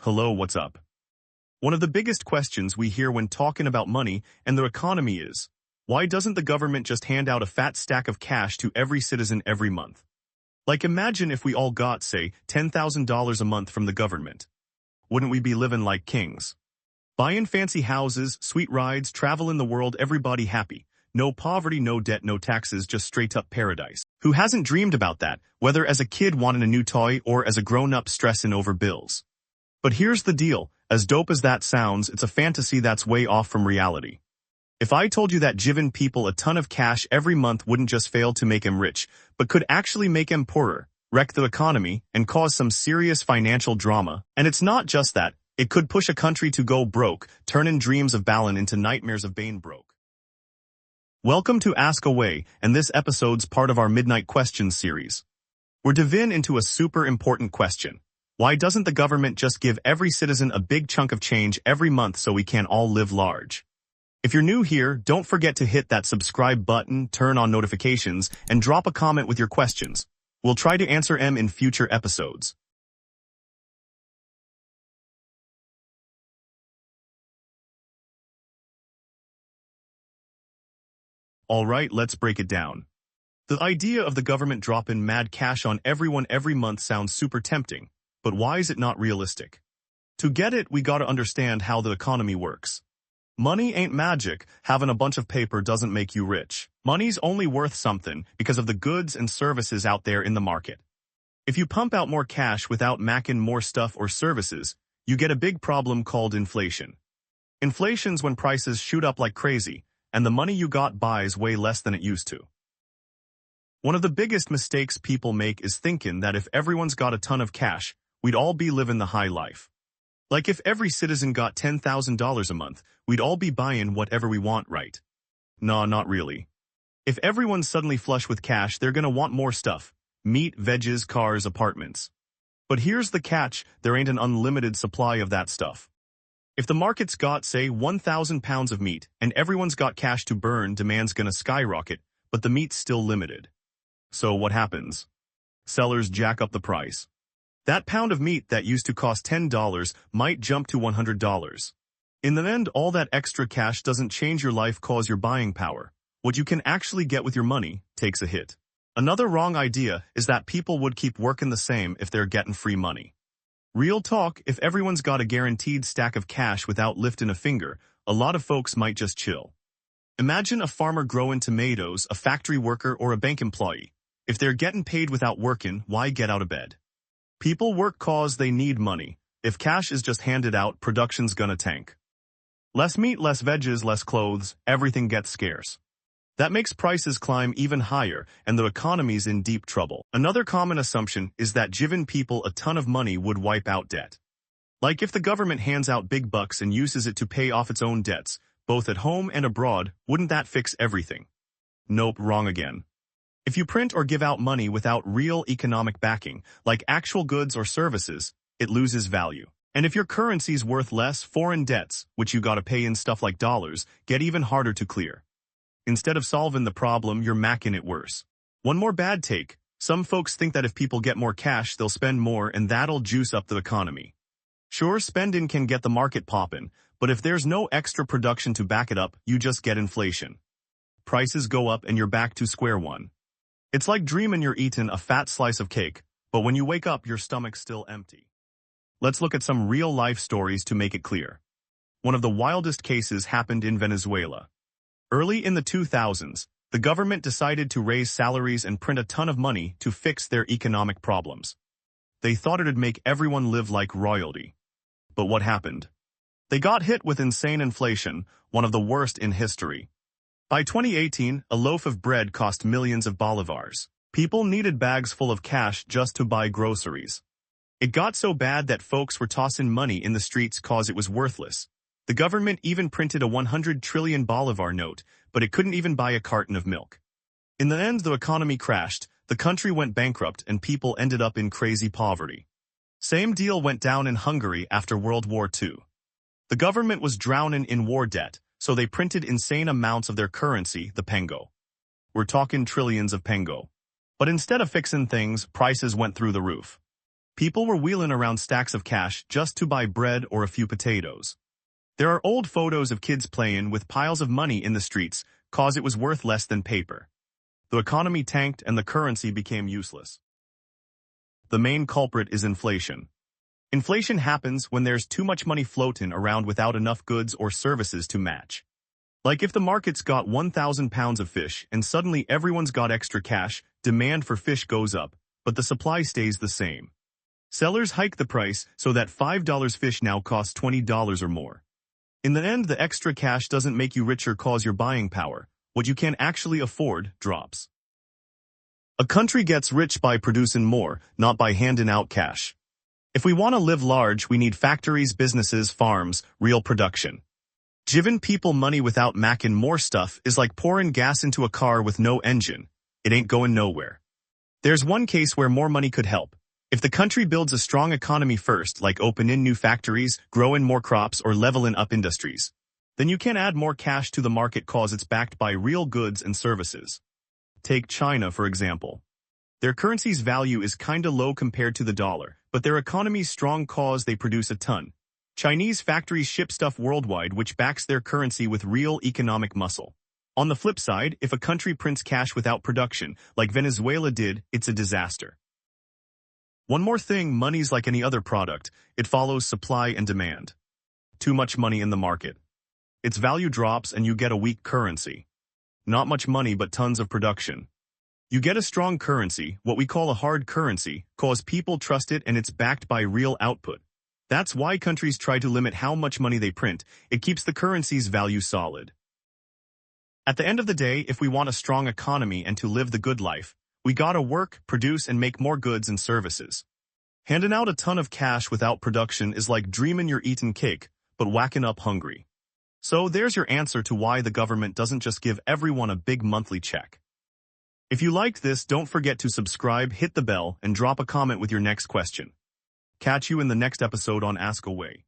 Hello, what's up? One of the biggest questions we hear when talking about money and the economy is, why doesn't the government just hand out a fat stack of cash to every citizen every month? Like imagine if we all got, say, $10,000 a month from the government. Wouldn't we be living like kings? Buying fancy houses, sweet rides, travel in the world, everybody happy. No poverty, no debt, no taxes, just straight-up paradise. Who hasn't dreamed about that, whether as a kid wanting a new toy or as a grown-up stressing over bills? But here's the deal, as dope as that sounds, it's a fantasy that's way off from reality. If I told you that giving people a ton of cash every month wouldn't just fail to make them rich, but could actually make them poorer, wreck the economy, and cause some serious financial drama, and it's not just that, it could push a country to go broke, turning dreams of Balin into nightmares of Bane broke. Welcome to Ask Away, and this episode's part of our Midnight Questions series. We're diving into a super important question. Why doesn't the government just give every citizen a big chunk of change every month so we can all live large? If you're new here, don't forget to hit that subscribe button, turn on notifications, and drop a comment with your questions. We'll try to answer them in future episodes. Alright, let's break it down. The idea of the government dropping mad cash on everyone every month sounds super tempting. But why is it not realistic? To get it, we gotta understand how the economy works. Money ain't magic. Having a bunch of paper doesn't make you rich. Money's only worth something because of the goods and services out there in the market. If you pump out more cash without making more stuff or services, you get a big problem called inflation. Inflation's when prices shoot up like crazy, and the money you got buys way less than it used to. One of the biggest mistakes people make is thinking that if everyone's got a ton of cash, we'd all be living the high life. Like if every citizen got $10,000 a month, we'd all be buying whatever we want, right? Nah, not really. If everyone's suddenly flush with cash, they're gonna want more stuff. Meat, veggies, cars, apartments. But here's the catch, there ain't an unlimited supply of that stuff. If the market's got, say, 1,000 pounds of meat, and everyone's got cash to burn, demand's gonna skyrocket, but the meat's still limited. So what happens? Sellers jack up the price. That pound of meat that used to cost $10 might jump to $100. In the end, all that extra cash doesn't change your life cause your buying power. What you can actually get with your money takes a hit. Another wrong idea is that people would keep working the same if they're getting free money. Real talk, if everyone's got a guaranteed stack of cash without lifting a finger, a lot of folks might just chill. Imagine a farmer growing tomatoes, a factory worker, or a bank employee. If they're getting paid without working, why get out of bed? People work cause they need money. If cash is just handed out, production's gonna tank. Less meat, less veggies, less clothes, everything gets scarce. That makes prices climb even higher, and the economy's in deep trouble. Another common assumption is that giving people a ton of money would wipe out debt. Like if the government hands out big bucks and uses it to pay off its own debts, both at home and abroad, wouldn't that fix everything? Nope, wrong again. If you print or give out money without real economic backing, like actual goods or services, it loses value. And if your currency's worth less, foreign debts, which you gotta pay in stuff like dollars, get even harder to clear. Instead of solving the problem, you're making it worse. One more bad take. Some folks think that if people get more cash, they'll spend more and that'll juice up the economy. Sure, spending can get the market poppin', but if there's no extra production to back it up, you just get inflation. Prices go up and you're back to square one. It's like dreaming you're eating a fat slice of cake, but when you wake up, your stomach's still empty. Let's look at some real-life stories to make it clear. One of the wildest cases happened in Venezuela. Early in the 2000s, the government decided to raise salaries and print a ton of money to fix their economic problems. They thought it'd make everyone live like royalty. But what happened? They got hit with insane inflation, one of the worst in history. By 2018, a loaf of bread cost millions of bolivars. People needed bags full of cash just to buy groceries. It got so bad that folks were tossing money in the streets cause it was worthless. The government even printed a 100 trillion bolivar note, but it couldn't even buy a carton of milk. In the end, the economy crashed, the country went bankrupt, and people ended up in crazy poverty. Same deal went down in Hungary after World War II. The government was drowning in war debt, so they printed insane amounts of their currency, the pengo. We're talking trillions of pengo. But instead of fixing things, prices went through the roof. People were wheeling around stacks of cash just to buy bread or a few potatoes. There are old photos of kids playing with piles of money in the streets cause it was worth less than paper. The economy tanked and the currency became useless. The main culprit is inflation. Inflation happens when there's too much money floating around without enough goods or services to match. Like if the market's got 1,000 pounds of fish and suddenly everyone's got extra cash, demand for fish goes up, but the supply stays the same. Sellers hike the price so that $5 fish now costs $20 or more. In the end, the extra cash doesn't make you richer cause your buying power. What you can actually afford drops. A country gets rich by producing more, not by handing out cash. If we want to live large, we need factories, businesses, farms, real production. Giving people money without making more stuff is like pouring gas into a car with no engine. It ain't going nowhere. There's one case where more money could help. If the country builds a strong economy first, like opening new factories, growing more crops, or leveling up industries, then you can add more cash to the market cause it's backed by real goods and services. Take China, for example. Their currency's value is kinda low compared to the dollar, but their economy's strong cause they produce a ton. Chinese factories ship stuff worldwide which backs their currency with real economic muscle. On the flip side, if a country prints cash without production, like Venezuela did, it's a disaster. One more thing, money's like any other product. It follows supply and demand. Too much money in the market. Its value drops and you get a weak currency. Not much money but tons of production. You get a strong currency, what we call a hard currency, cause people trust it and it's backed by real output. That's why countries try to limit how much money they print. It keeps the currency's value solid. At the end of the day, if we want a strong economy and to live the good life, we gotta work, produce, and make more goods and services. Handing out a ton of cash without production is like dreaming you're eating cake, but whacking up hungry. So there's your answer to why the government doesn't just give everyone a big monthly check. If you liked this, don't forget to subscribe, hit the bell, and drop a comment with your next question. Catch you in the next episode on Ask Away.